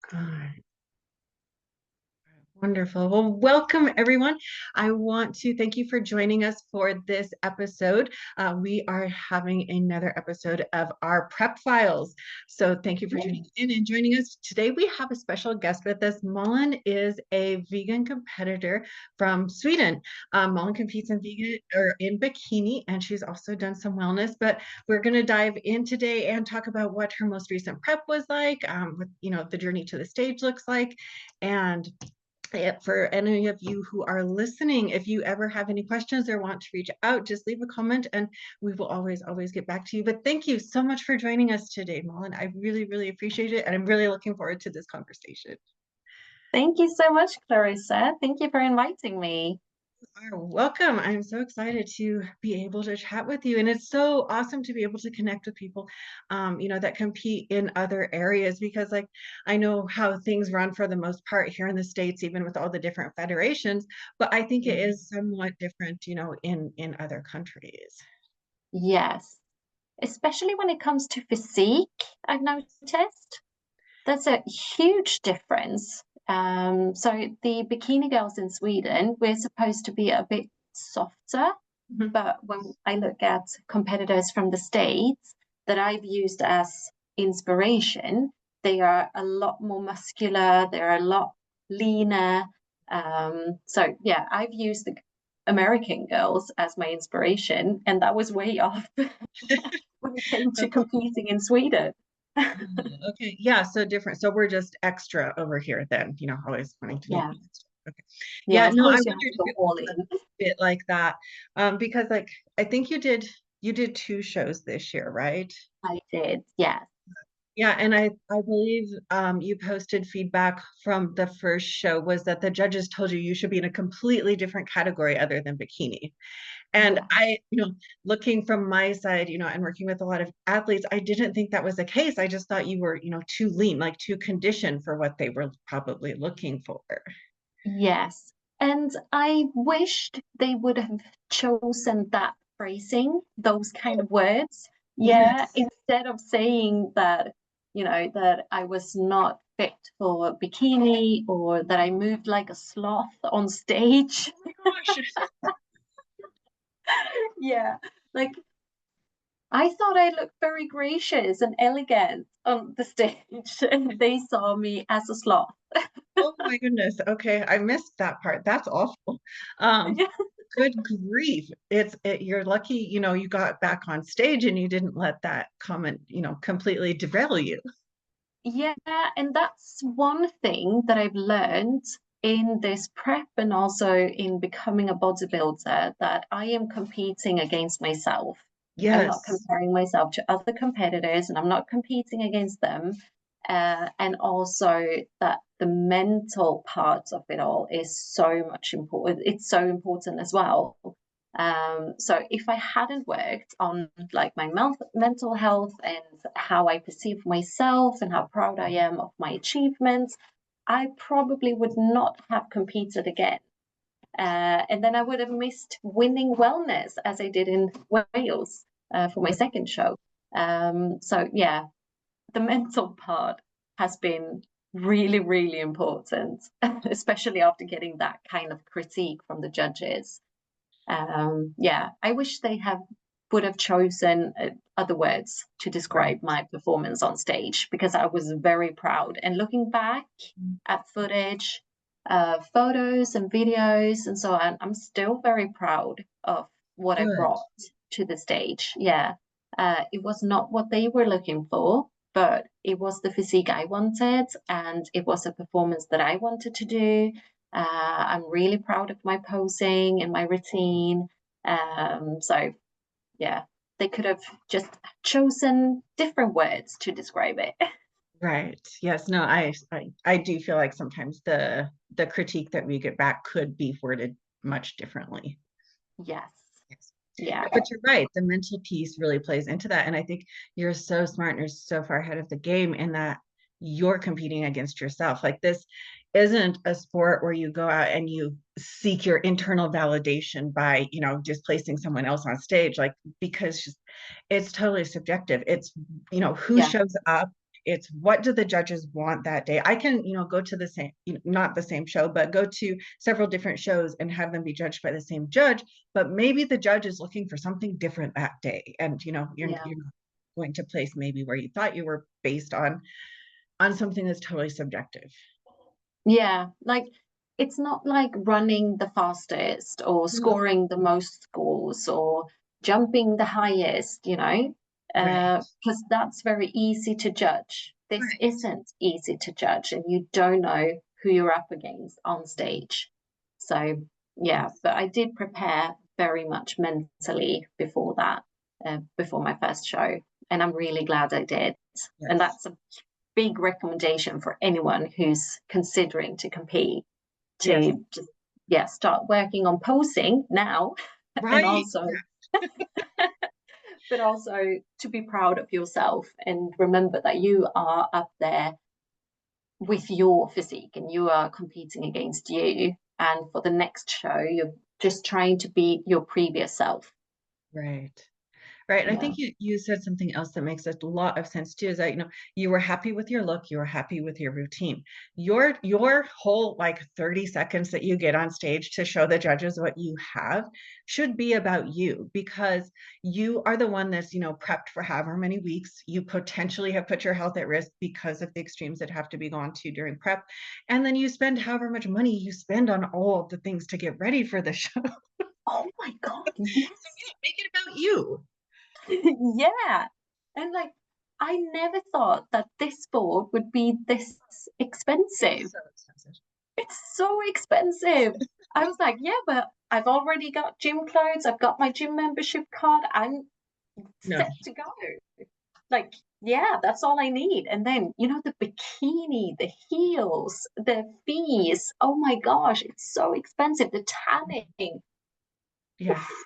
Good. Wonderful. Well, welcome everyone. I want to thank you for joining us for this episode. We are having another episode of our prep files. So thank you for tuning in and joining us. Today we have a special guest with us. Malin is a vegan competitor from Sweden. Malin competes in vegan or in bikini, and she's also done some wellness, but we're going to dive in today and talk about what her most recent prep was like, what the journey to the stage looks like. And for any of you who are listening, if you ever have any questions or want to reach out, just leave a comment and we will always get back to you. But thank you so much for joining us today, Malin. I really appreciate it. And I'm really looking forward to this conversation. Thank you so much, Clarissa. Thank you for inviting me. Welcome. I'm so excited to be able to chat with you. And it's so awesome to be able to connect with people, that compete in other areas, because like I know how things run for the most part here in the States, even with all the different federations, but I think it is somewhat different, in other countries. Yes, especially when it comes to physique, I've noticed there's a huge difference. So the bikini girls in Sweden, we're supposed to be a bit softer, Mhm. but when I look at competitors from the States that I've used as inspiration, they are a lot more muscular, they're a lot leaner. So yeah, I've used the American girls as my inspiration, and that was way off when it came to competing in Sweden. Okay, yeah, so different. So we're just extra over here then, always wanting to be Yeah, extra. Okay. yeah, Yeah, of no, I course you have wondered to if go it was all a in. bit like that. Because like I think you did two shows this year, right? I did, yes. Yeah, and I believe you posted feedback from the first show was that the judges told you should be in a completely different category other than bikini. And Yeah. I, looking from my side, and working with a lot of athletes, I didn't think that was the case. I just thought you were, too lean, like too conditioned for what they were probably looking for. Yes. And I wished they would have chosen that phrasing, those kind of words. Yeah, Yes. instead of saying that, that I was not fit for a bikini or that I moved like a sloth on stage. Oh my gosh. Yeah. Like I thought I looked very gracious and elegant on the stage, and they saw me as a sloth. Oh my goodness. Okay, I missed that part. That's awful. Um, good grief. You're lucky, you got back on stage and you didn't let that comment, completely derail you. Yeah, and that's one thing that I've learned in this prep and also in becoming a bodybuilder, that I am competing against myself. I'm not Yes. comparing myself to other competitors and I'm not competing against them. And also that the mental part of it all is so much important. It's so important as well. So if I hadn't worked on like my mental health and how I perceive myself and how proud I am of my achievements, I probably would not have competed again. And then I would have missed winning wellness as I did in Wales for my second show. So yeah, the mental part has been really important, especially after getting that kind of critique from the judges. Yeah, I wish they would have chosen other words to Right. describe my performance on stage, because I was very proud. And looking back at footage, photos and videos and so on, I'm still very proud of what I Good. brought to the stage. Yeah, it was not what they were looking for, but it was the physique I wanted, and it was a performance that I wanted to do. I'm really proud of my posing and my routine. So yeah, they could have just chosen different words to describe it. Right. Yes. No, I do feel like sometimes the critique that we get back could be worded much differently. Yes. Yes. Yeah. But you're right. The mental piece really plays into that. And I think you're so smart and you're so far ahead of the game in that you're competing against yourself. Like this isn't a sport where you go out and you seek your internal validation by, displacing someone else on stage, like because it's totally subjective. It's, who Yeah. shows up It's what do the judges want that day? I can, go to the same, not the same show, but go to several different shows and have them be judged by the same judge, but maybe the judge is looking for something different that day. And, you're not going to place maybe where you thought you were based on something that's totally subjective. Yeah, like it's not like running the fastest or No. scoring the most scores or jumping the highest, Right. because that's very easy to judge. This Right. isn't easy to judge, and you don't know who you're up against on stage. So, yeah, Yes. but I did prepare very much mentally before that, before my first show, and I'm really glad I did. And Yes. that's a big recommendation for anyone who's considering to compete Yes. to just start working on posing now and Right. also but also to be proud of yourself and remember that you are up there with your physique and you are competing against you, and for the next show you're just trying to be your previous self. Right. Right. And I Yeah. think you said something else that makes a lot of sense too, is that, you were happy with your look, you were happy with your routine. Your whole like 30 seconds that you get on stage to show the judges what you have should be about you, because you are the one that's, prepped for however many weeks. You potentially have put your health at risk because of the extremes that have to be gone to during prep. And then you spend however much money you spend on all of the things to get ready for the show. Oh my god, So yes. yeah, make it about you. Yeah. And like, I never thought that this sport would be this expensive. It's so expensive. It's so expensive. I was like, yeah, but I've already got gym clothes. I've got my gym membership card. I'm No. set to go. Like, yeah, that's all I need. And then, the bikini, the heels, the fees. Oh my gosh, it's so expensive. The tanning. Yes. Oof.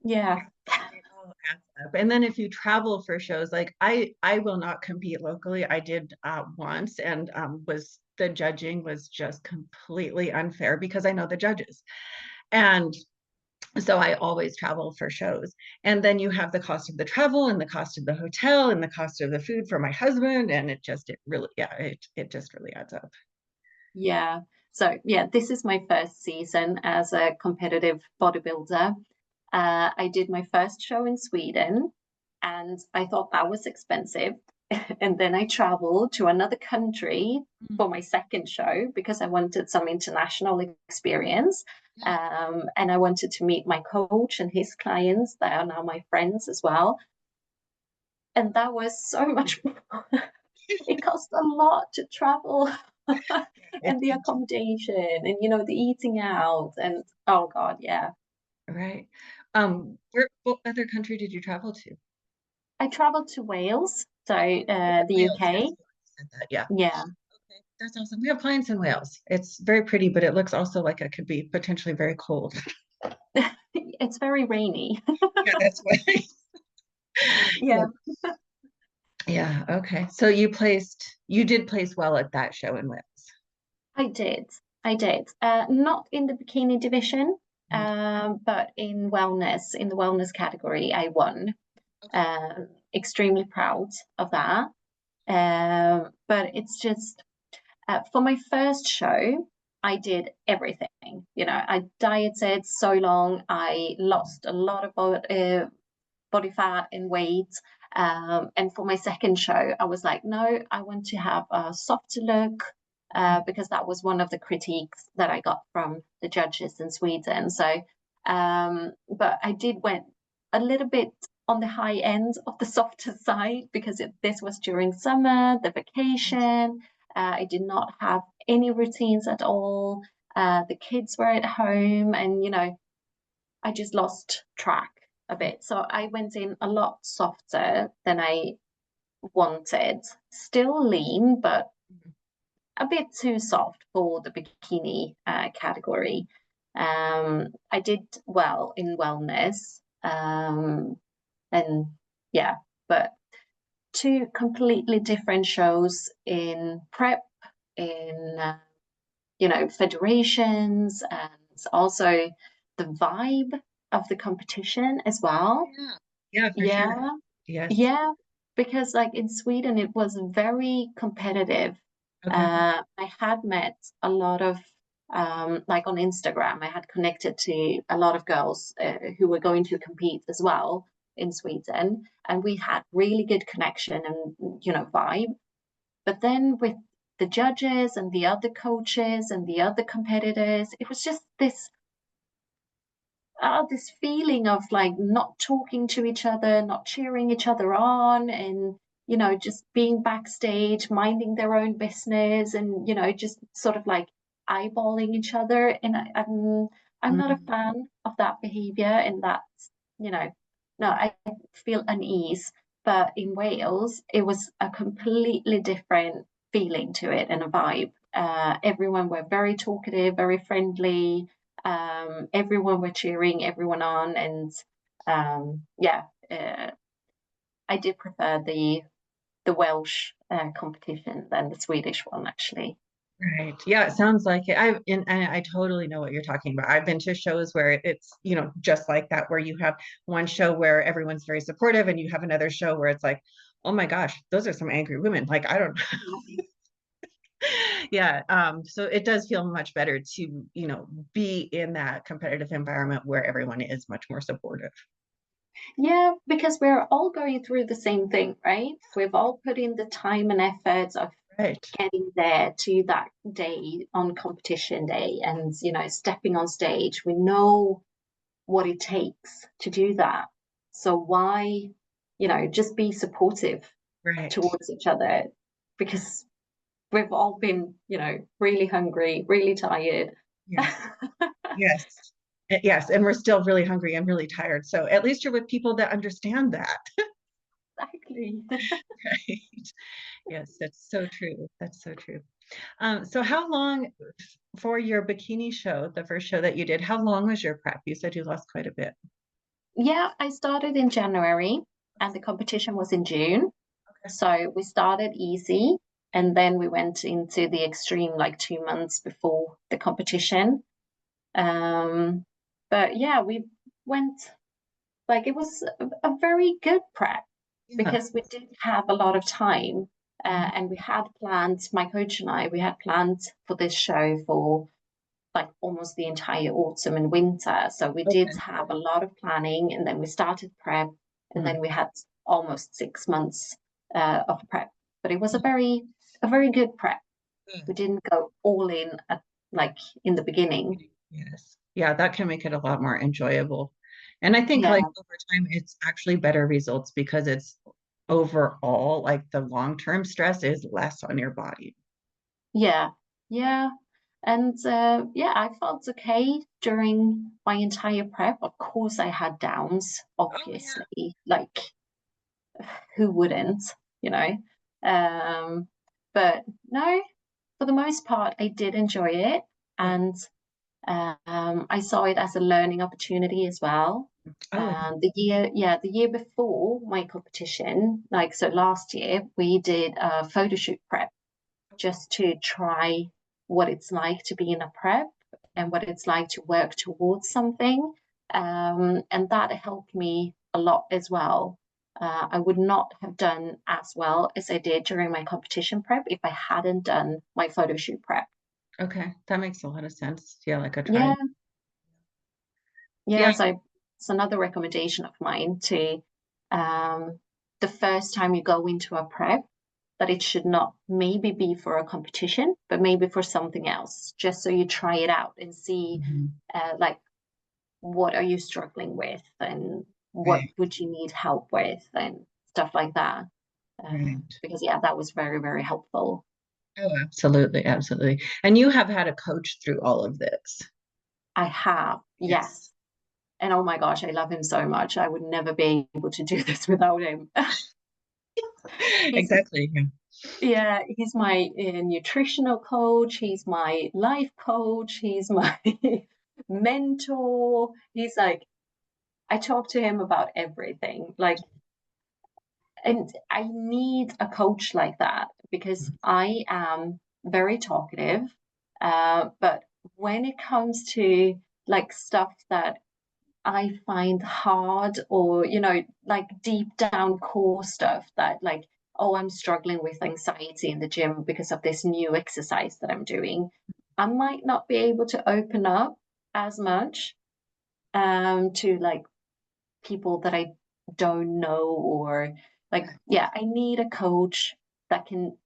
Yeah. It all adds up. And then if you travel for shows, like I will not compete locally. I did once, and was the judging was just completely unfair because I know the judges. And so I always travel for shows. And then you have the cost of the travel and the cost of the hotel and the cost of the food for my husband. And it really, yeah, it just really adds up. Yeah. So, yeah, this is my first season as a competitive bodybuilder. I did my first show in Sweden and I thought that was expensive. And then I traveled to another country Mm. for my second show because I wanted some international experience. Yeah. And I wanted to meet my coach and his clients that are now my friends as well. And that was so much more. It cost a lot to travel It, and the accommodation and the eating out and oh god, yeah. right. What other country did you travel to? I traveled to Wales, so the Wales, yes, UK. you said that. Yeah. Yeah. Okay, that's awesome. We have clients in Wales. It's very pretty, but it looks also like it could be potentially very cold. It's very rainy. Yeah, that's why. Yeah. Yeah, Yeah. Okay. So you did place well at that show in Wales. I did. I did. Not in the bikini division, Mhm. but in the wellness category, I won. Okay. Extremely proud of that. But it's just for my first show, I did everything. I dieted so long. I lost a lot of body fat and weight. And for my second show, I was like, no, I want to have a softer look because that was one of the critiques that I got from the judges in Sweden. So, but I did went a little bit on the high end of the softer side because this was during summer, the vacation. I did not have any routines at all. The kids were at home, and I just lost track a bit. So I went in a lot softer than I wanted. Still lean, but a bit too soft for the bikini category. I did well in wellness. And yeah, but two completely different shows in prep, in federations, and also the vibe of the competition as well. Yeah. Yeah, for sure. Yeah, Yes. yeah. because like in Sweden it was very competitive. Okay. I had met a lot of like on Instagram, I had connected to a lot of girls who were going to compete as well in Sweden, and we had really good connection and vibe. But then with the judges and the other coaches and the other competitors, it was just this feeling of like not talking to each other, not cheering each other on, and just being backstage, minding their own business, and just sort of like eyeballing each other. And I'm not a Mm. fan of that behavior, and that's no, I feel unease. But in Wales, it was a completely different feeling to it and a vibe. Everyone were very talkative, very friendly. Everyone were cheering everyone on, and yeah, I did prefer the Welsh competition than the Swedish one, actually. Right. Yeah, it sounds like it. And I totally know what you're talking about. I've been to shows where it's, just like that, where you have one show where everyone's very supportive and you have another show where it's like, oh my gosh, those are some angry women. Like, I don't yeah. So it does feel much better to, be in that competitive environment where everyone is much more supportive. Yeah, because we're all going through the same thing, right? We've all put in the time and effort of Right. getting there to that day on competition day, and stepping on stage. We know what it takes to do that. So why, just be supportive Right. towards each other, because we've all been, really hungry, really tired. Yes. Yes. Yes. And we're still really hungry and really tired. So at least you're with people that understand that. Exactly. Right. Yes, that's so true. That's so true. So how long for your bikini show, the first show that you did, how long was your prep? You said you lost quite a bit. Yeah, I started in January and the competition was in June. Okay. So we started easy and then we went into the extreme like 2 months before the competition. Um, but yeah, we went like it was a very good prep Yeah. because we did have a lot of time, Mhm. and we had planned, my coach and I, we had planned for this show for like almost the entire autumn and winter. So we did Okay. have a lot of planning, and then we started prep, and Mhm. then we had almost 6 months of prep. But it was a very good prep. Good. We didn't go all in at like in the beginning. Yes. Yeah, that can make it a lot more enjoyable. And I think Yeah, like over time, it's actually better results because it's overall like the long-term stress is less on your body. yeah, yeah. And yeah, I felt okay during my entire prep. Of course, I had downs, Oh yeah. obviously. Like, who wouldn't, you know? Um, but no, for the most part, I did enjoy it. Good. And I saw it as a learning opportunity as well. Oh, The year before my competition, like so last year, we did a photo shoot prep just to try what it's like to be in a prep and what it's like to work towards something. And that helped me a lot as well. I would not have done as well as I did during my competition prep if I hadn't done my photo shoot prep. okay. That makes a lot of sense. Yeah, like a trial. Yeah, yeah. Yeah. So it's another recommendation of mine to um, the first time you go into a prep, that it should not maybe be for a competition, but maybe for something else, just so you try it out and see Mhm. like what are you struggling with and what Right. would you need help with and stuff like that. Right. Because yeah, that was very, very helpful. Oh, absolutely, absolutely. And you have had a coach through all of this. I have, Yes. yes. And oh my gosh, I love him so much. I would never be able to do this without him. he's Exactly. Yeah. Yeah, he's my nutritional coach. He's my life coach. He's my mentor. He's like, I talk to him about everything. Like, and I need a coach like that because I am very talkative. But when it comes to like stuff that I find hard, or, like deep down core stuff that, like, oh, I'm struggling with anxiety in the gym because of this new exercise that I'm doing, I might not be able to open up as much to like people that I don't know, or like, yeah, I need a coach that can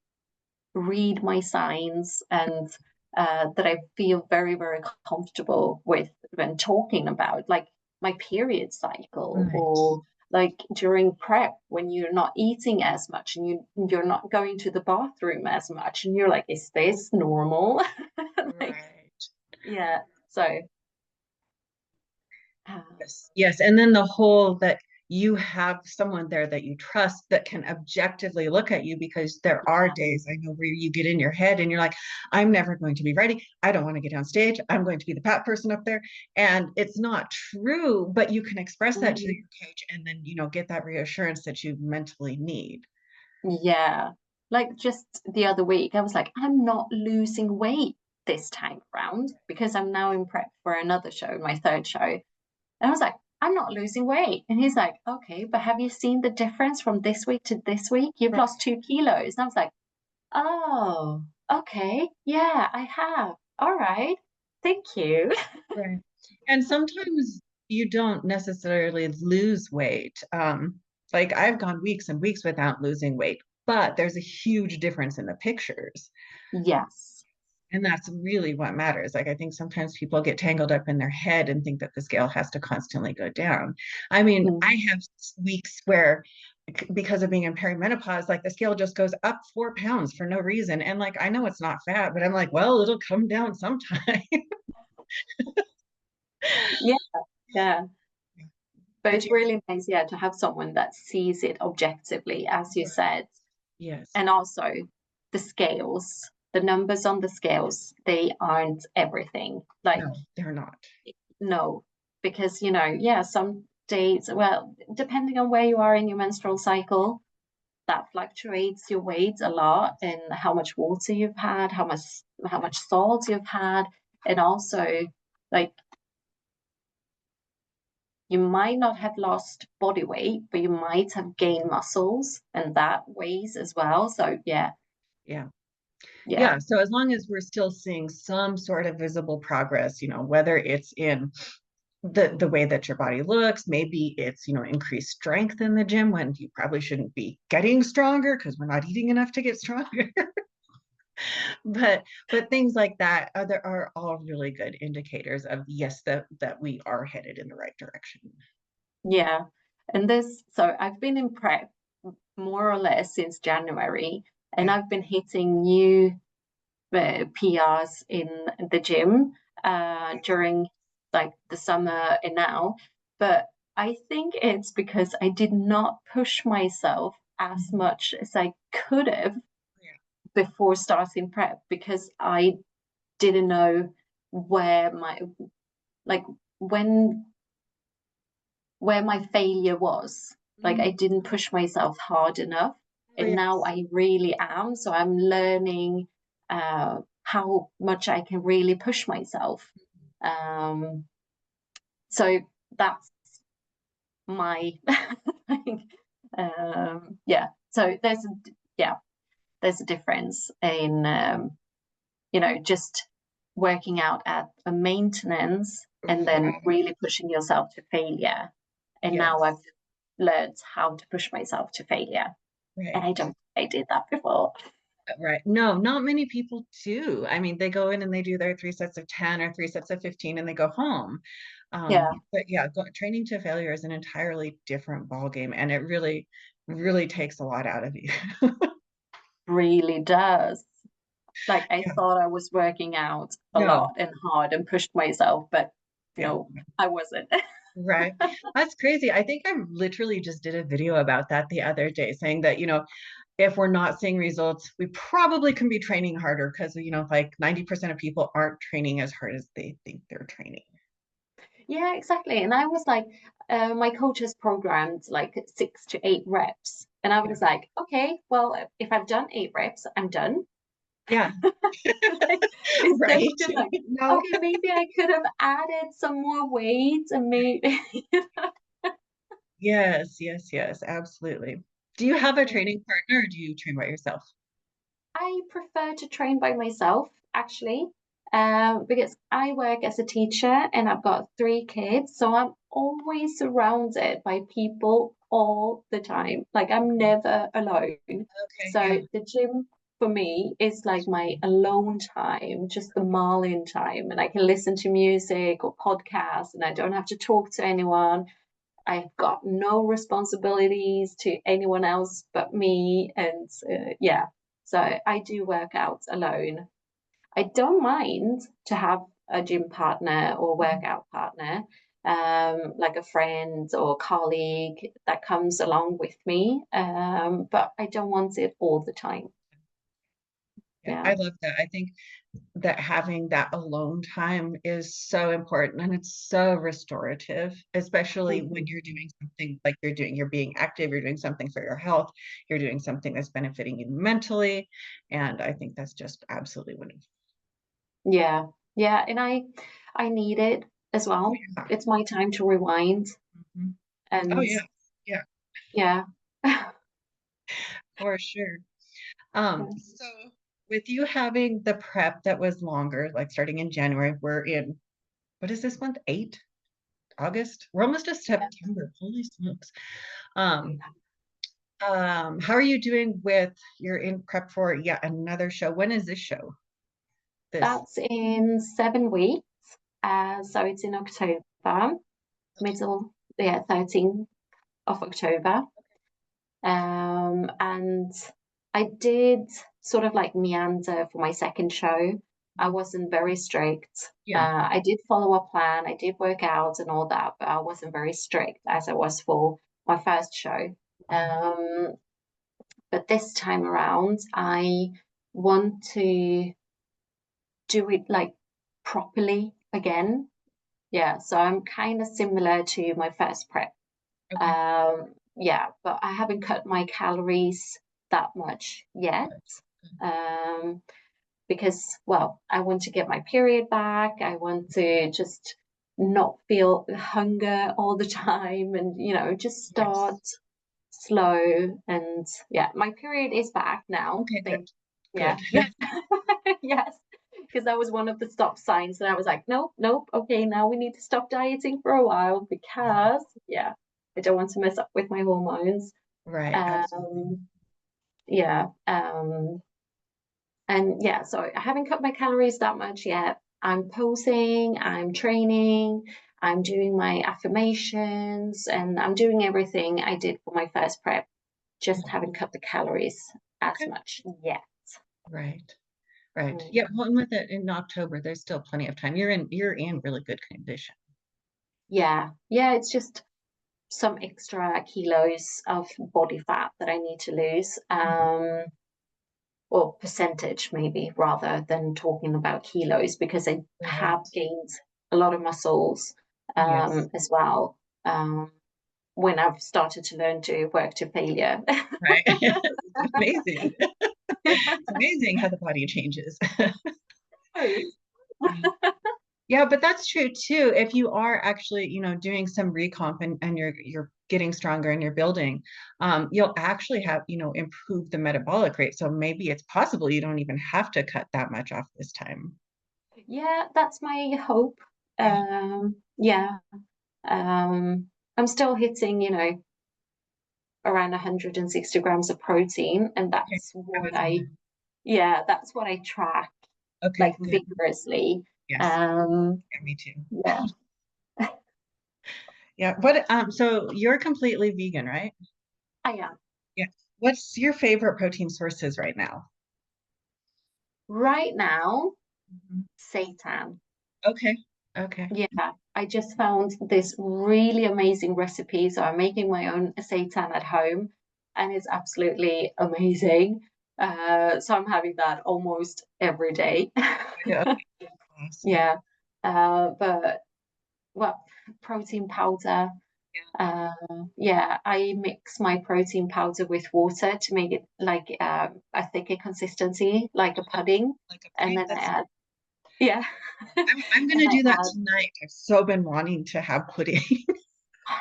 read my signs, and that I feel very, very comfortable with when talking about, like, my period cycle, Right. or like during prep when you're not eating as much and you're not going to the bathroom as much, and you're like, is this normal? Like, Right. yeah. So Yes. Yes. And then the whole that you have someone there that you trust that can objectively look at you, because there are yeah, days I know where you get in your head and you're like, I'm never going to be ready. I don't want to get on stage. I'm going to be the fat person up there. And it's not true, but you can express that to mm, your coach and then, get that reassurance that you mentally need. yeah. Like just the other week, I was like, I'm not losing weight this time around because I'm now in prep for another show, my third show. And I was like, I'm not losing weight. And he's like, okay, but have you seen the difference from this week to this week? You've Right. lost 2 kilos. And I was like, oh, okay. Yeah, I have. All right. Thank you. Right. And sometimes you don't necessarily lose weight. Like I've gone weeks and weeks without losing weight, but there's a huge difference in the pictures. Yes. And that's really what matters. Like I think sometimes people get tangled up in their head and think that the scale has to constantly go down. I mean, I Mm. have weeks where because of being in perimenopause, like the scale just goes up 4 pounds for no reason. And like I know it's not fat, but I'm like, well, it'll come down sometime. Yeah, yeah. But But it's really nice, yeah, to have someone that sees it objectively, as you said. yes. And also the scales, the numbers on the scales, they aren't everything. Like, No, they're not. no, because, yeah, some days, well, depending on where you are in your menstrual cycle, that fluctuates your weight a lot, and how much water you've had, how much salt you've had, and also, like, you might not have lost body weight, but you might have gained muscles, and that weighs as well. So yeah, Yeah. yeah, Yeah. So as long as we're still seeing some sort of visible progress, whether it's in the way that your body looks, maybe it's, increased strength in the gym when you probably shouldn't be getting stronger because we're not eating enough to get stronger. but things like that there are all really good indicators of yes, that we are headed in the right direction. yeah. And so I've been in prep more or less since January, and Okay. I've been hitting new PRs in the gym during like the summer and now. But I think it's because I did not push myself as Mhm. much as I could have Yeah. before starting prep, because I didn't know where my, like, when where my failure was. Like, Mhm. I didn't push myself hard enough, Oh, and now yes. I really am. So I'm learning how much I can really push myself. Um, so that's my yeah. So yeah, there's a difference in just working out at a maintenance and then Right. really pushing yourself to failure. And now I've Yes. learned how to push myself to failure. And I Right. don't think I did that before. Right. No, not many people do. I mean, they go in and they do their 3 sets of 10 or 3 sets of 15 and they go home. Yeah, But yeah, training to failure is an entirely different ball game, and it really, really takes a lot out of you. really does. Like, I Yeah. thought I was working out a No. lot and hard and pushed myself, but Yeah. no, I wasn't. Right. That's crazy. I think I literally just did a video about that the other day, saying that, if we're not seeing results, we probably can be training harder because, like 90% of people aren't training as hard as they think they're training. Yeah, exactly. And I was like, my coach has programmed like 6 to 8 reps. And I Yeah. was like, okay, well, if I've done 8 reps, I'm done. Yeah. Like, instead of Right. just like, No. okay, maybe I could have added some more weight and maybe. Yes, yes, yes, absolutely. Do you have a training partner or do you train by yourself? I prefer to train by myself, actually, because I work as a teacher and I've got 3 kids, so I'm always surrounded by people all the time. Like I'm never alone. Okay, yeah. So the gym for me is like my alone time, just the Malin time, and I can listen to music or podcasts, and I don't have to talk to anyone. I've got no responsibilities to anyone else but me. And yeah, so I do work out alone. I don't mind to have a gym partner or workout partner, like a friend or colleague that comes along with me, but I don't want it all the time. Yeah, Yeah. I love that. I think that having that alone time is so important and it's so restorative, especially when Mhm. you're doing something like you're doing, you're being active, you're doing something for your health, you're doing something that's benefiting you mentally. And I think that's just absolutely wonderful. Yeah. Yeah. And I need it as Oh, well. yeah. It's my time to rewind. Mhm. Oh, And yeah. Yeah, yeah. for sure. Yeah. So with you having the prep that was longer, like starting in January, we're in, what is this month? 8 August? We're almost to September. Holy smokes. Um, how are you doing with you're in prep for yet another show? When is this show? This That's in 7 weeks. So it's in October, middle, yeah, 13th of October. And I did sort of like meander for my second show. I wasn't very strict. yeah. I did follow a plan, I did work out and all that, but I wasn't very strict as I was for my first show. Um, but this time around, I want to do it like properly again. Yeah, so I'm kind of similar to my first prep. Okay. Yeah, but I haven't cut my calories that much yet. Good. Um, because, well, I want to get my period back. I want to just not feel hunger all the time and, just start Yes. slow. And yeah, my period is back now. Okay, good. Yeah, Good. yeah, yes, because that was one of the stop signs. And I was like, nope, nope. Okay, now we need to stop dieting for a while because, yeah, I don't want to mess up with my hormones. Right, absolutely. Um, yeah. And yeah, so I haven't cut my calories that much yet. I'm posing, I'm training, I'm doing my affirmations, and I'm doing everything I did for my first prep. Just Good. haven't cut the calories as Okay. much yet. Right. Right. Yeah, Mm. well, and with it in October, there's still plenty of time. You're in really good condition. Yeah, yeah, it's just some extra kilos of body fat that I need to lose, or percentage maybe rather than talking about kilos, because I have Right. gained a lot of muscles Yes. as well, when I've started to learn to work to failure. Right. It's amazing. It's amazing how the body changes. Right. Yeah. Yeah, but that's true too. If you are actually, doing some recomp and you're getting stronger and you're building, you'll actually have, improve the metabolic rate. So maybe it's possible you don't even have to cut that much off this time. Yeah, that's my hope. Yeah. Yeah, I'm still hitting, around 160 grams of protein, and Okay. that's I what was in I, there. yeah, that's what I track like Okay, good. vigorously. Yes. Um, Yeah, me too. yeah, Yeah. So you're completely vegan, right? I am. Yeah. What's your favorite protein sources right now? Right now, Mhm. seitan. Okay. Okay. Yeah, I just found this really amazing recipe. So I'm making my own seitan at home, and it's absolutely amazing. So I'm having that almost every day. Yeah, awesome. Yeah, but well, protein powder. Yeah, I mix my protein powder with water to make it like a thicker consistency, like a pudding. Like a And pudding. then I That's add, yeah, I'm and gonna I do that add, tonight. I've so been wanting to have pudding. oh,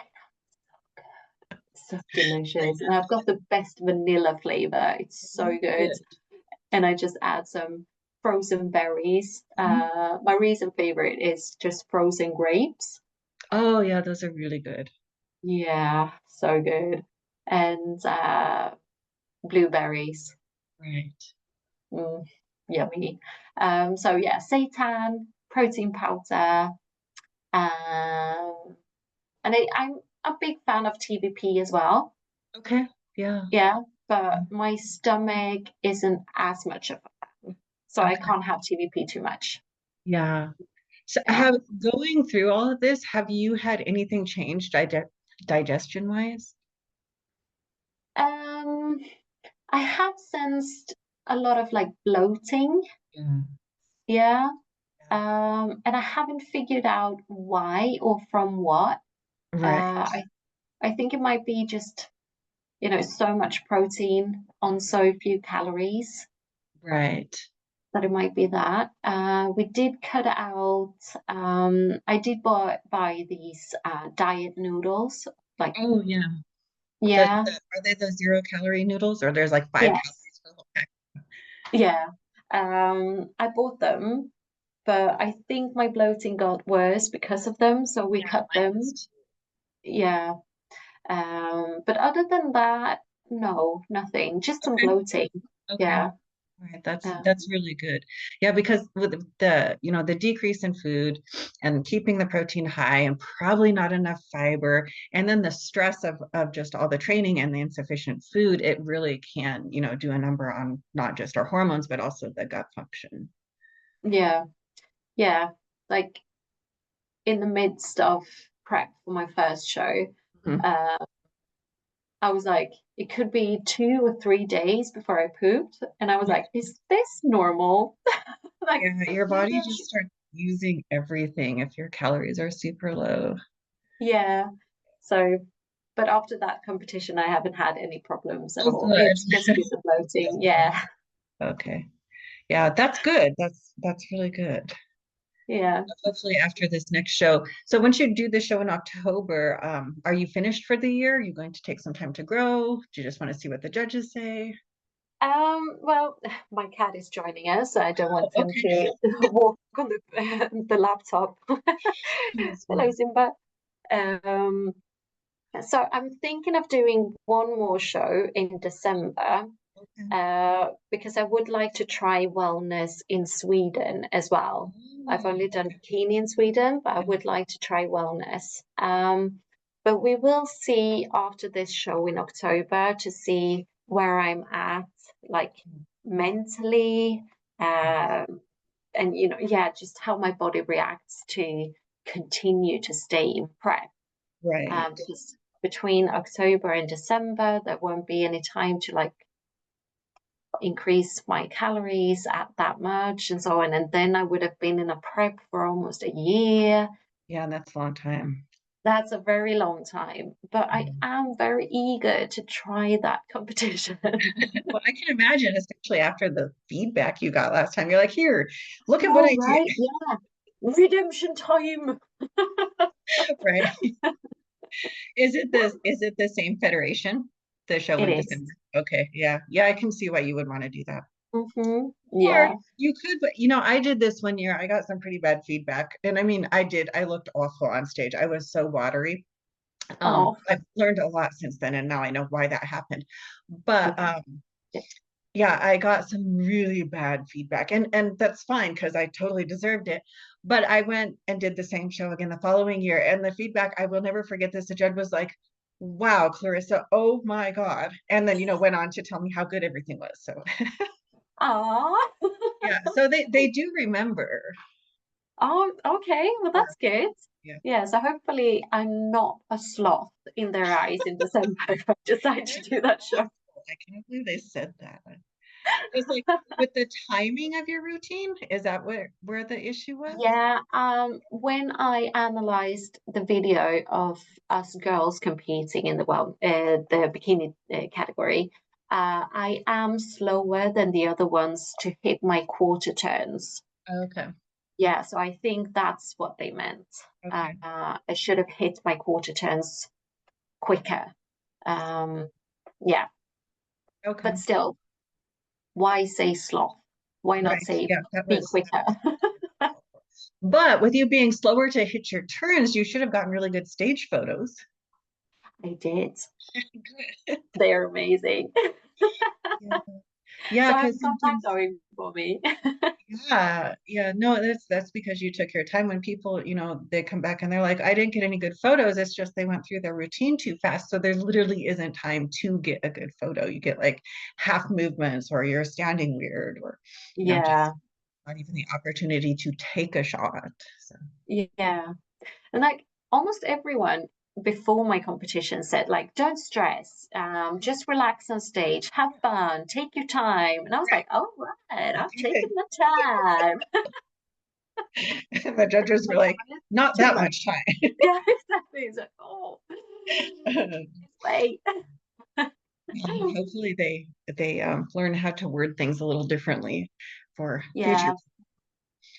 so I delicious. And know. I've got the best vanilla flavor. It's so Oh, good. good. And I just add some frozen berries. Mhm. My recent favorite is just frozen grapes. Oh yeah, those are really good. Yeah, so good. And blueberries. Right. Mm, yummy. So yeah, seitan, protein powder, um, and I'm a big fan of TVP as well. Okay. Yeah. Yeah, but my stomach isn't as much of a fan, so I Okay. can't have TVP too much. Yeah. So Yeah. have going through all of this, have you had anything change digestion wise? Um, I have sensed a lot of like bloating. Yeah. Yeah. And I haven't figured out why or from what. Right. I think it might be just, so much protein on so few calories Right. that it might be that. We did cut out, I did buy these diet noodles. Like, Oh yeah. yeah, Are they the 0 calorie noodles or there's like 5 calories yes, per whole pack? yeah. I bought them, but I think my bloating got worse because of them, so we Yeah, cut mine them. was Yeah. But other than that, no, nothing, just too. some Okay. bloating. Okay. Yeah. All right, Um, that's really good. Yeah, because with the decrease in food and keeping the protein high and probably not enough fiber, and then the stress of just all the training and the insufficient food, it really can, do a number on not just our hormones, but also the gut function. yeah. Yeah. Like in the midst of prep for my first show, Mhm. uh, I was like, it could be 2 or 3 days before I pooped. And I was like, is this normal? Like, Yeah, your body just maybe, starts using everything if your calories are super low. yeah. So, but after that competition, I haven't had any problems at Oh, all. good. It's just been the bloating. Just good. Yeah. Okay. Yeah, that's good. That's really good. Yeah. Hopefully after this next show. So once you do the show in October, are you finished for the year? Are you going to take some time to grow? Do you just want to see what the judges say? Well, my cat is joining us, so I don't Oh, want him okay. to walk on the laptop. That's Hello, fine. Simba. Um, so I'm thinking of doing one more show in December, Okay. because I would like to try wellness in Sweden as well. I've Oh, only done okay. bikini in Sweden, but I Yeah. would like to try wellness. But we will see after this show in October to see where I'm at, like mentally, and yeah, just how my body reacts to continue to stay in prep. Right. Because between October and December, there won't be any time to like increase my calories at that much and so on. And then I would have been in a prep for almost a year. Yeah, that's a long time. That's a very long time, but I Mm. am very eager to try that competition. Well, I can imagine, especially after the feedback you got last time. You're like, here, look at what Oh, I did. right. Yeah. Redemption time. Right. Is it the same federation? The show It in is. December. Okay. Yeah. Yeah, I can see why you would want to do that. Or Yeah. you could, but I did this one year. I got some pretty bad feedback. And I mean, I looked awful on stage. I was so watery. Oh. I've learned a lot since then, and now I know why that happened. But Mhm. yeah, I got some really bad feedback. And that's fine because I totally deserved it. But I went and did the same show again the following year. And the feedback, I will never forget this. The judge was like, wow, Clarissa, oh my God. And then, went on to tell me how good everything was. So Ah. yeah, so they do remember. Oh, okay. Well, Yeah, that's good. yeah. Yeah, so hopefully I'm not a sloth in their eyes in December if I decide to That's do that show. awful. I can't believe they said that. Just like with the timing of your routine, is that where the issue was? Yeah, when I analyzed the video of us girls competing in the bikini category, I am slower than the other ones to hit my quarter turns. Okay. Yeah, so I think that's what they meant. Okay. I should have hit my quarter turns quicker. Um, yeah, Okay. but still, why say sloth? Why not Right. say Yeah, be quicker? but with you being slower to hit your turns, you should have gotten really good stage photos. I did. Good. They're amazing. Yeah. Yeah, So I've because got that sometimes, going for me. yeah, no, that's because you took your time. When people, they come back and they're like, I didn't get any good photos. It's just they went through their routine too fast. So there literally isn't time to get a good photo. You get like half movements, or you're standing weird, or just Yeah, not even the opportunity to take a shot. So yeah. And like almost everyone before my competition said, like, don't stress, just relax on stage, have fun, take your time. And I was like, all right, I've taken okay. the time. The judges were Like, like, honest, not too that much. much time. Yeah, exactly. It's like, oh, just wait. Hopefully they learn how to word things a little differently for future. Yeah,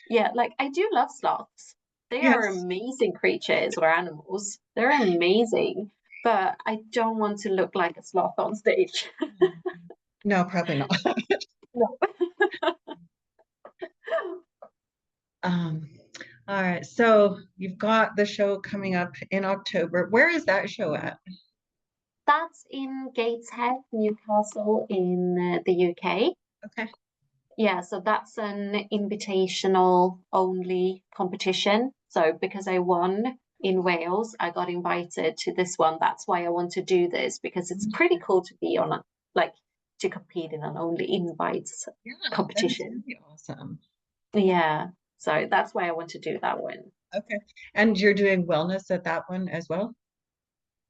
yeah. Like I do love sloths. They are Yes. amazing creatures or animals. They're amazing, but I don't want to look like a sloth on stage. No, probably not. No. Um, all right. So you've got the show coming up in October. Where is that show at? That's in Gateshead, Newcastle, in the UK. Okay. Yeah, so that's an invitational only competition. So because I won in Wales, I got invited to this one. That's why I want to do this because it's pretty cool to be on like to compete in an only invites Yeah, that is competition. really awesome. Yeah, so that's why I want to do that one. Okay. And you're doing wellness at that one as well?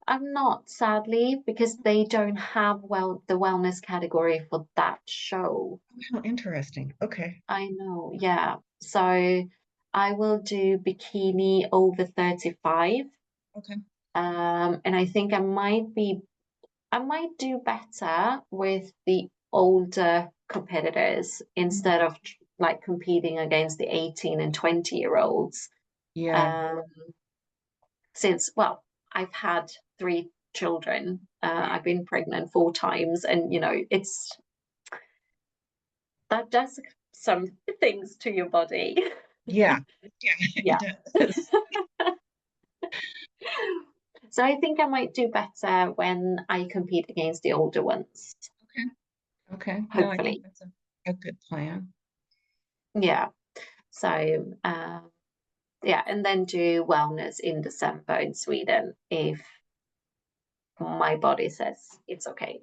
I'm not, sadly, because they don't have the wellness category for that show. How interesting. Okay. I know, yeah. So I will do bikini over 35. Okay. And I think I might do better with the older competitors instead of like competing against the 18 and 20-year-olds. Yeah. Um, since, well, I've had 3 children. I've been pregnant 4 times, and that does some things to your body. Yeah. Yeah, it Yeah. does. So I think I might do better when I compete against the older ones, Okay. Okay. No, I think hopefully. that's a good plan. Yeah. So yeah, and then do wellness in December in Sweden if my body says it's okay.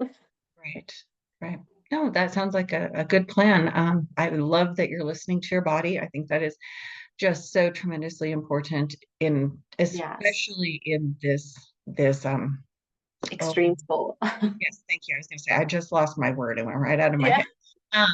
Right. Right. No, that sounds like a good plan. I love that you're listening to your body. I think that is just so tremendously important Yes. especially in this oh Extreme sport. yes, thank you. I was gonna say I just lost my word. It went right out of my Yeah. head.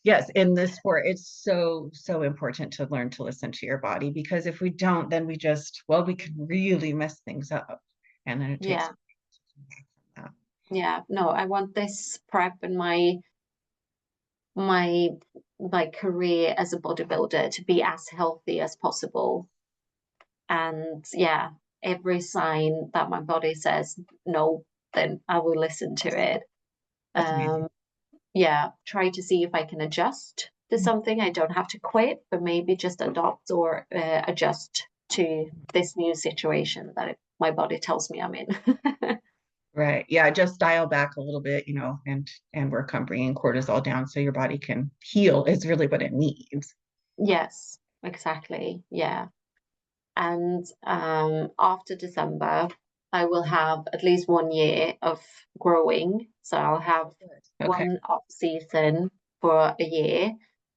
Yes, in this sport, it's so important to learn to listen to your body, because if we don't, then we can really mess things up. And then it takes Yeah. a while to come back from that. Yeah. No, I want this prep and my career as a bodybuilder to be as healthy as possible. And yeah, every sign that my body says no, then I will listen to it. That's amazing. Um, yeah, try to see if I can adjust to something. I don't have to quit, but maybe just adopt or adjust to this new situation that my body tells me I'm in. Right. Yeah, just dial back a little bit, and work on bringing cortisol down so your body can heal is really what it needs. Yes, exactly. Yeah. And after December, I will have at least 1 year of growing. So I'll have Okay. one off season for a year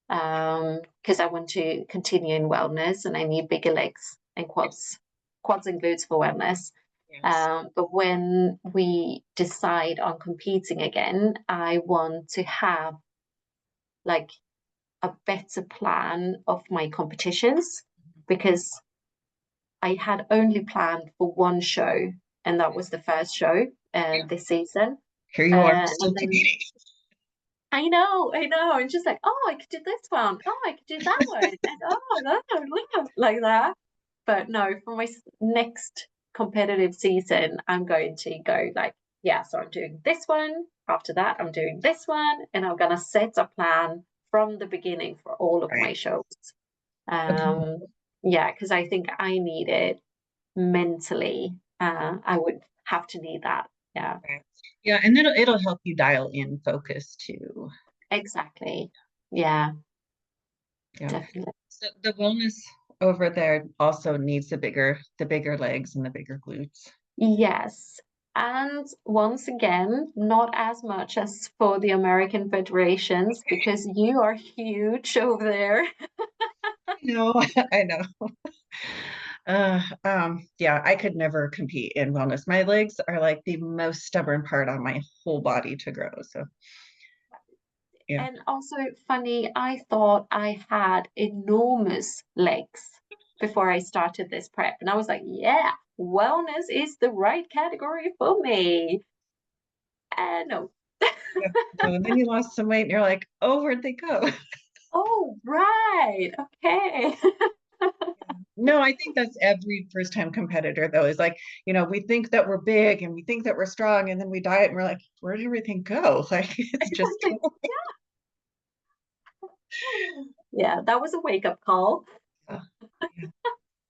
because I want to continue in wellness and I need bigger legs and quads and glutes for wellness. Yes. But when we decide on competing again, I want to have like a better plan of my competitions, because I had only planned for one show, and that was the first show Yeah. this season. Here you are And still then competing. I know, and just like, oh, I could do this one, oh, I could do that one, and oh, no, like that. But no, for my next competitive season, I'm going to go like, yeah, so I'm doing this one. After that, I'm doing this one, and I'm gonna set a plan from the beginning for all of my Right. shows. Okay. Yeah, because I think I need it mentally. I would have to need that. Yeah, Right. Yeah, and it'll help you dial in focus too. exactly. Yeah, Yeah. definitely. So the wellness over there also needs the bigger legs and the bigger glutes. Yes. And once again, not as much as for the American federations, because you are huge over there. No, I know. Yeah, I could never compete in wellness. My legs are like the most stubborn part on my whole body to grow. So yeah. And also funny, I thought I had enormous legs before I started this prep. And I was like, yeah, wellness is the right category for me. And no. Yeah. No, and then you lost some weight and you're like, oh, where'd they go? Oh, right. Okay. No, I think that's every first time competitor though, is like, we think that we're big and we think that we're strong, and then we diet and we're like, where did everything go? Like it's just Yeah, that was a wake-up call. yeah.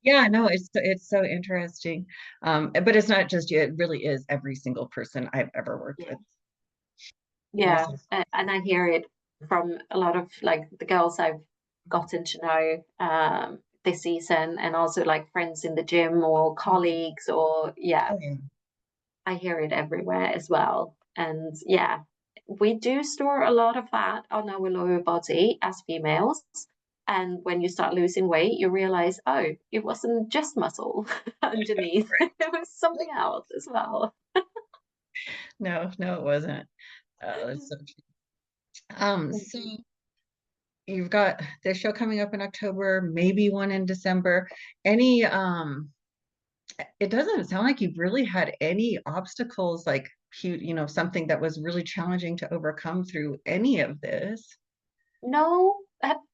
Yeah, no, it's so interesting. But it's not just you, it really is every single person I've ever worked Yeah. with. Yeah, Yes. and I hear it from a lot of like the girls I've gotten to know this season, and also like friends in the gym or colleagues, or yeah, Oh, yeah. I hear it everywhere as well. And yeah, we do store a lot of fat on our lower body as females. And when you start losing weight, you realize, oh, it wasn't just muscle underneath, Right. it was something else as well. No, no, it wasn't. That's so true. So you've got the show coming up in October, maybe one in December. Any it doesn't sound like you've really had any obstacles, like something that was really challenging to overcome through any of this. No,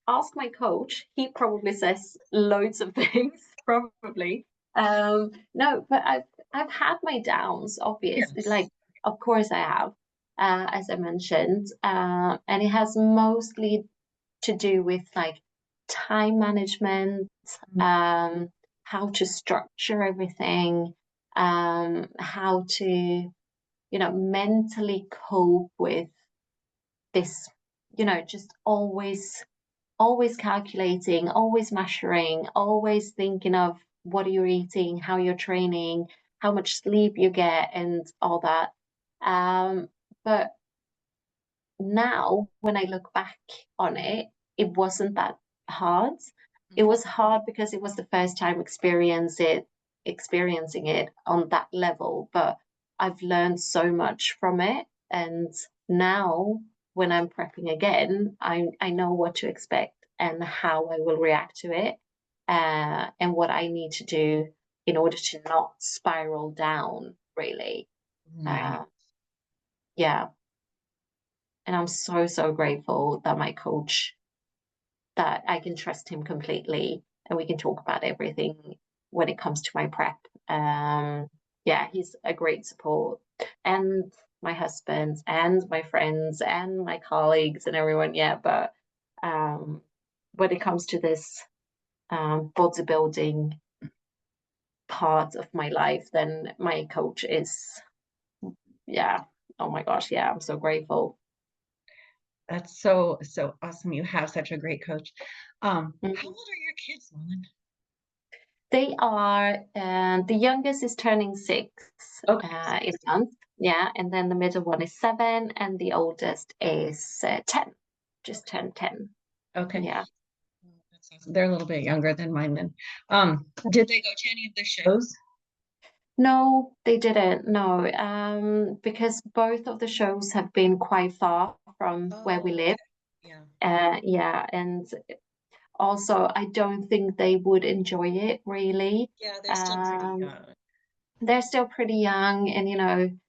ask my coach. He probably says loads of things, probably. No, but I've had my downs, obviously. Yes. Like, of course I have, as I mentioned. And it has mostly to do with like time management, um, how to structure everything, how to, mentally cope with this, just always calculating, always measuring, always thinking of what you're eating, how you're training, how much sleep you get, and all that. But now, when I look back on it, it wasn't that hard. It was hard because it was the first time experiencing it on that level. But I've learned so much from it, and now when I'm prepping again, I know what to expect and how I will react to it, and what I need to do in order to not spiral down. Really, Right. uh, yeah. And I'm so grateful that my coach, that I can trust him completely, and we can talk about everything when it comes to my prep. Yeah, he's a great support, and my husband and my friends and my colleagues and everyone. Yeah, but um, when it comes to this bodybuilding part of my life, then my coach is, yeah. Oh my gosh, yeah, I'm so grateful. That's so awesome. You have such a great coach. How Mhm. old are your kids, Malin? They are, the youngest is turning 6 Okay. in a month. Yeah. And then the middle one is 7, and the oldest is 10, just turned 10. Okay. Yeah. That's awesome. They're a little bit younger than mine then. Did they go to any of the shows? No, they didn't. No, because both of the shows have been quite far from where we Oh, live. Yeah, and also I don't think they would enjoy it really. Yeah, they're still pretty Um, young. they're still pretty young, and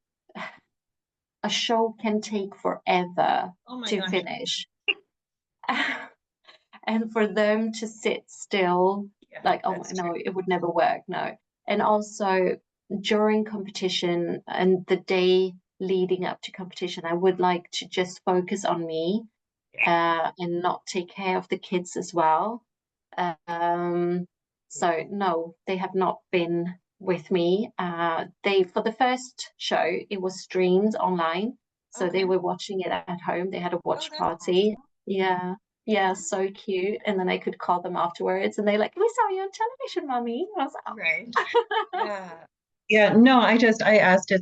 a show can take forever Oh my to gosh. finish. And for them to sit still, Yeah, like, oh that's true. no, it would never work, no. And also during competition and the day leading up to competition, I would like to just focus on me, Yeah. and not take care of the kids as well. Um, so no, they have not been with me. They For the first show, it was streamed online, so they Okay. were watching it at home. They had a Oh, watch that's party. awesome. Yeah, yeah, so cute. And then I could call them afterwards, and they're like, "We saw you on television, mommy." I was Right. like, Yeah. Yeah, no, I asked it.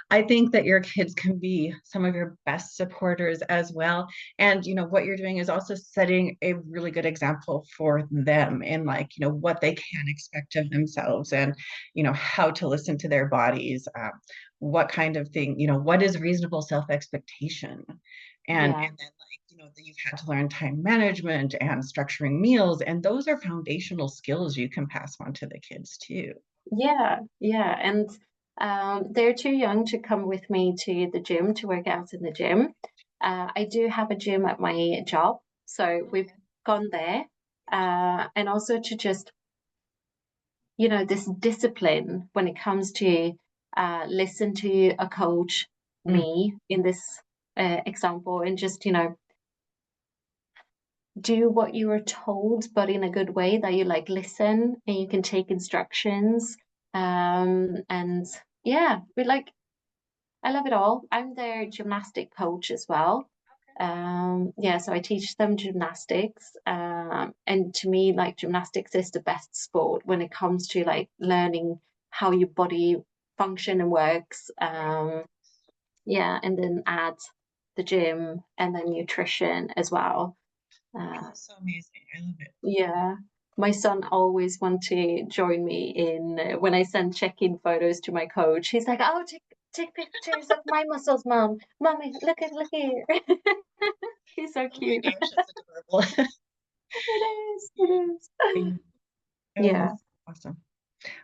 I think that your kids can be some of your best supporters as well. And what you're doing is also setting a really good example for them in like, what they can expect of themselves and, how to listen to their bodies, what kind of thing, what is reasonable self-expectation. yeah. And then like, that you've had to learn time management and structuring meals. And those are foundational skills you can pass on to the kids too. Yeah, yeah, and they're too young to come with me to the gym to work out in the gym. I do have a gym at my job, so we've gone there, and also to just, this discipline when it comes to listen to a coach, Mm, me in this example, and just, do what you were told, but in a good way that you like listen and you can take instructions. And yeah, we like I love it all. I'm their gymnastic coach as well. Yeah, so I teach them gymnastics. And to me, like gymnastics is the best sport when it comes to like learning how your body function and works. Yeah, and then add the gym and then nutrition as well. oh, Uh, that's so amazing. I love it. yeah. My son always want to join me in when I send check-in photos to my coach. He's like, "Oh, take pictures of my muscles, mom. Mommy, look here." He's so Oh my cute. gosh, that's adorable. It is. It is. Oh, Yeah. that's awesome.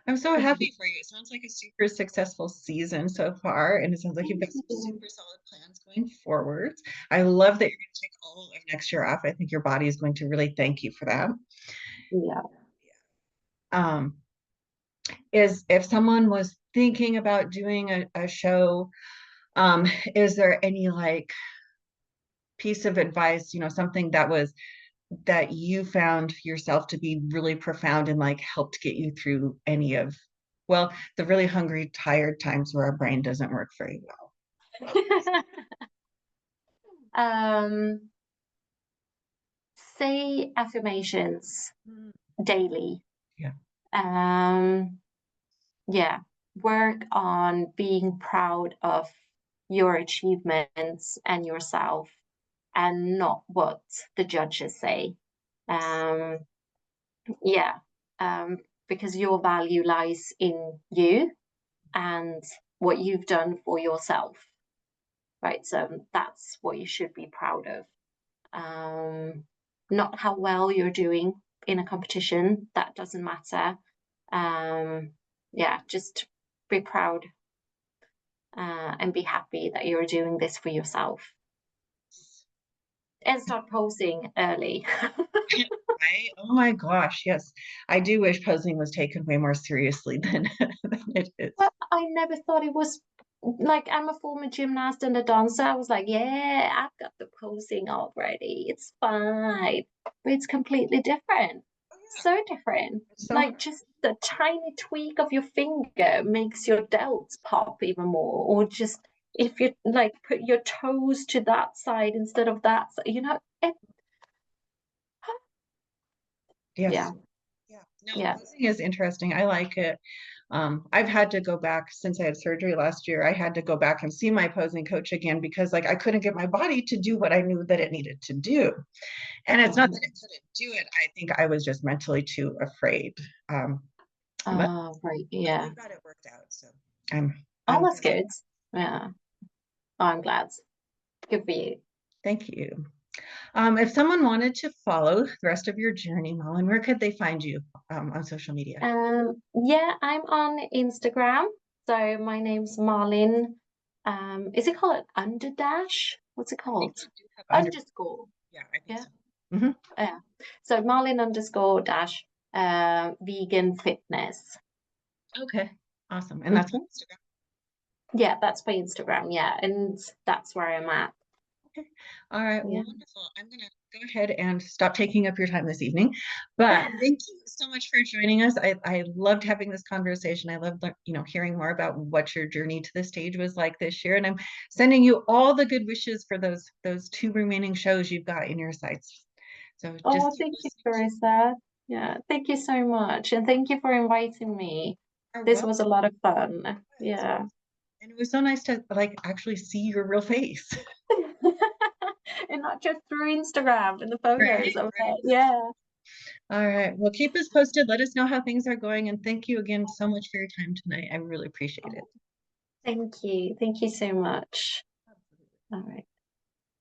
I'm so happy for you. It sounds like a super successful season so far, and it sounds like you've got some super solid plans going forward. I love that you're going to take all of next year off. I think your body is going to really thank you for that. Yeah. Um, is if someone was thinking about doing a show, is there any like piece of advice, something that you found yourself to be really profound and like helped get you through any of, well, the really hungry, tired times where our brain doesn't work very well? um, Say affirmations Mm. daily. Yeah. Um, yeah. Work on being proud of your achievements and yourself and not what the judges say. Um, yeah, because your value lies in you and what you've done for yourself, right? So that's what you should be proud of. Not how well you're doing in a competition, that doesn't matter. Yeah, just be proud and be happy that you're doing this for yourself and start posing early. Right? Oh my gosh, yes. I do wish posing was taken way more seriously than, than it is. But I never thought it was like I'm a former gymnast and a dancer. I was like, yeah, I've got the posing already. It's fine. But it's completely different. Oh yeah. So different. It's so Like just the tiny tweak of your finger makes your delts pop even more. Or just if you like put your toes to that side instead of that side, yes. yeah, Yeah. No, yeah. posing is interesting. I like it. I've had to go back since I had surgery last year. I had to go back and see my posing coach again because like I couldn't get my body to do what I knew that it needed to do. And it's not that it couldn't do it. I think I was just mentally too afraid. But Oh, right, but yeah. we've got it worked out. So I'm Oh, I'm that's good. Yeah. Oh, I'm glad. Good for you. thank you. If someone wanted to follow the rest of your journey, Malin, where could they find you on social media? Yeah, I'm on Instagram. So my name's Malin. Is it called underdash? What's it I think called? you do have Underscore. yeah, I think Yeah. so. Hmm. Yeah. So Malin underscore dash vegan fitness. Okay, awesome. And that's on Mhm. Instagram. Yeah, that's my Instagram. Yeah, and that's where I'm at. Okay. All right. Well, Yeah. wonderful. I'm going to go ahead and stop taking up your time this evening. But thank you so much for joining us. I loved having this conversation. I loved, hearing more about what your journey to the stage was like this year. And I'm sending you all the good wishes for those two remaining shows you've got in your sights. So just Oh, keep thank you, listening to Clarissa. Yeah, thank you so much. And thank you for inviting me. our This well. was a lot of fun. Yeah. And it was so nice to actually see your real face. And not just through Instagram and the photos Right? of Right. it. Yeah. All right. Well, keep us posted. Let us know how things are going. And thank you again so much for your time tonight. I really appreciate it. Thank you. Thank you so much. All right.